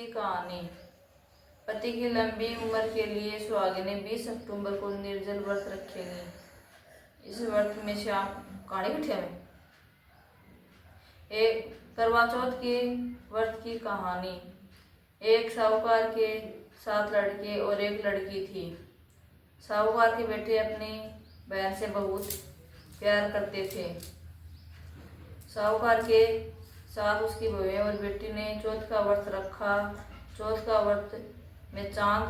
कहानी। पति की लंबी उम्र के लिए सुहागिनें 20 अक्टूबर को निर्जल व्रत रखेंगी। इस व्रत में शाम कहानी बिठिया में एक करवा चौथ के व्रत की कहानी। एक साहूकार के 7 लड़के और एक लड़की थी। साहूकार के बेटे अपनी बहन से बहुत प्यार करते थे। साहूकार के साथ उसकी बहू और बेटी ने चौथ का व्रत रखा। चौथ का व्रत में चांद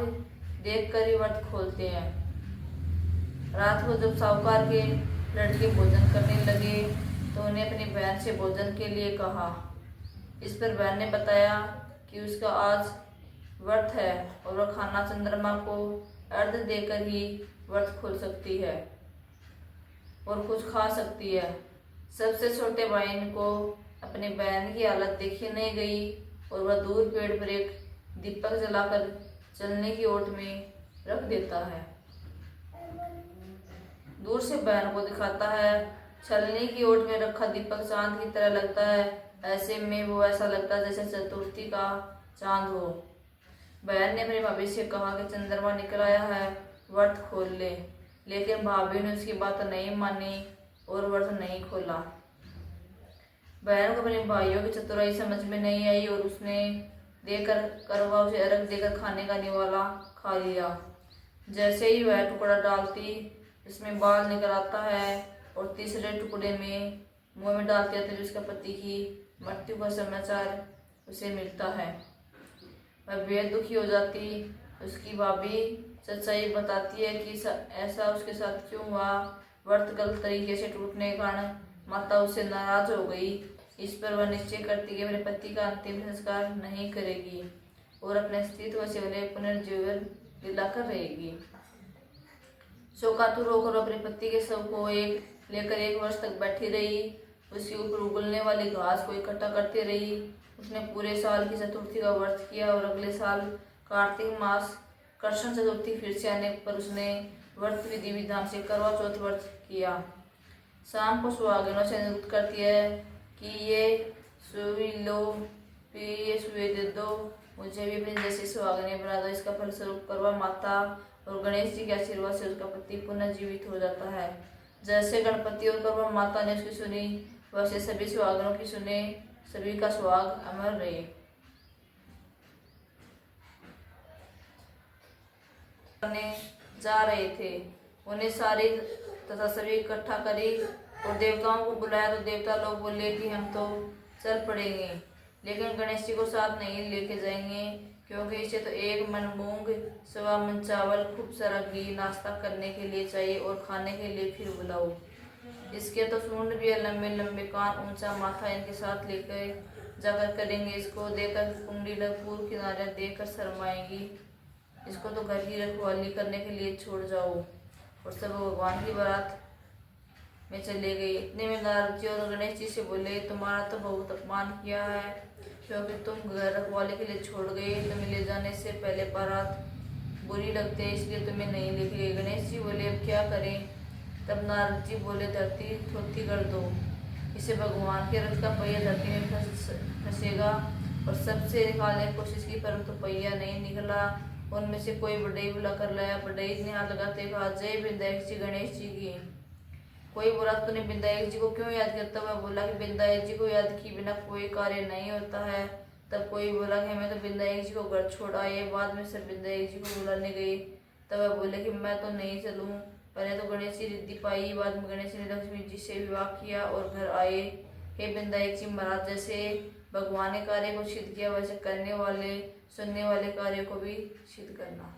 देखकर ही व्रत खोलते हैं। रात को जब साहूकार के लड़के भोजन करने लगे तो उन्हें अपनी बहन से भोजन के लिए कहा। इस पर बहन ने बताया कि उसका आज व्रत है और वह खाना चंद्रमा को अर्घ्य देकर ही व्रत खोल सकती है और कुछ खा सकती है। सबसे छोटे भाई को अपनी बहन की हालत देखी नहीं गई और वह दूर पेड़ पर एक दीपक जलाकर चलने की ओट में रख देता है। दूर से बहन को दिखाता है। चलने की ओट में रखा दीपक चांद की तरह लगता है। ऐसे में वो ऐसा लगता है जैसे चतुर्थी का चांद हो। बहन ने अपनी भाभी से कहा कि चंद्रमा निकल आया है, व्रत खोल ले। लेकिन भाभी ने उसकी बात नहीं मानी और व्रत नहीं खोला। बहन को अपने भाइयों की चतुराई समझ में नहीं आई और उसने देकर करवा उसे अर्घ देकर खाने का निवाला खा लिया। जैसे ही वह टुकड़ा डालती इसमें बाल निकल आता है और तीसरे टुकड़े में मुंह में डालती है तो उसका पति की मृत्यु का समाचार उसे मिलता है। वह बेहद दुखी हो जाती। उसकी भाभी सच्चाई बताती है कि ऐसा उसके साथ क्यों हुआ। व्रत गलत तरीके से टूटने के कारण माता उससे नाराज हो गई। इस पर वह निश्चय करती कि अपने पति का अंतिम संस्कार नहीं करेगी और अपने अस्तित्व से उन्हें पुनर्जीवन दिलाकर रहेगी। शोकातुर होकर अपने पति के शव को लेकर 1 वर्ष तक बैठी रही। उसके ऊपर उगलने वाली घास को इकट्ठा करती रही। उसने पूरे साल की चतुर्थी का व्रत किया और अगले साल कार्तिक मास कृष्ण चतुर्थी फिर से आने पर उसने व्रत विधि विधान से करवा चौथ व्रत किया। शाम को सुहागिनों से अनुरोध करती है कि ये सुई लो, ये सुई दे दो, मुझे भी अपनी जैसी सुहागिनी बना दो। इसका फलस्वरूप करवा माता और गणेश जी के आशीर्वाद से उसका पति पुनः जीवित हो जाता है। जैसे गणपति और करवा माता ने उसकी सुनी वैसे सभी सुहागिनों की सुने। सभी का सुहाग अमर रहे। जा रहे थे, उन्हें सारी तथा सभी इकट्ठा करी और देवताओं को बुलाया तो देवता लोग बोले कि हम तो चल पड़ेंगे लेकिन गणेश जी को साथ नहीं लेके जाएंगे क्योंकि इसे तो 1 मन मूंग, 1.25 मन चावल, खूब सारा घी नाश्ता करने के लिए चाहिए और खाने के लिए फिर बुलाओ। इसके तो सूंड भी है, लंबे लंबे कान, ऊंचा माथा, इनके साथ लेकर जाकर करेंगे। इसको देकर कुंडी पूर्व किनारे देकर शर्माएंगी। इसको तो घर की रखवाली करने के लिए छोड़ जाओ। और सब भगवान की बारात में चले गए। इतने में नारद जी और गणेश जी से बोले, तुम्हारा तो बहुत अपमान किया है क्योंकि तुम घर रखवाले के लिए छोड़ गए। तुम्हें ले जाने से पहले बारात बुरी लगती है इसलिए तुम्हें नहीं लेके गए। गणेश जी बोले, अब क्या करें। तब नारद जी बोले, धरती थोथी कर दो, इसे भगवान के रथ का पहिया धरती में फंसेगा। और सबसे निकालने की कोशिश की परंतु पहिया नहीं निकला। उनमें से कोई बढ़ई बुलाकर लाया। बढ़ई ने हाथ लगाते कहा, जय विनायक जी गणेश जी की। कोई बोला, तूने विनायक जी को क्यों याद करता हुआ? बोला कि विनायक जी को याद किए बिना कोई कार्य नहीं होता है। तब कोई बोला कि हमें तो विनायक जी को घर छोड़ आए। बाद में सब विनायक जी को बुलाने गए। तब वह बोले कि मैं तो नहीं चलूं। पहले तो गणेश जी रिद्धि पाई, बाद में गणेश ने लक्ष्मी जी से विवाह किया और घर आए। हे विनायक जी महाराज, जैसे भगवान ने कार्य को सिद्ध किया वैसे करने वाले सुनने वाले कार्य को भी सिद्ध करना।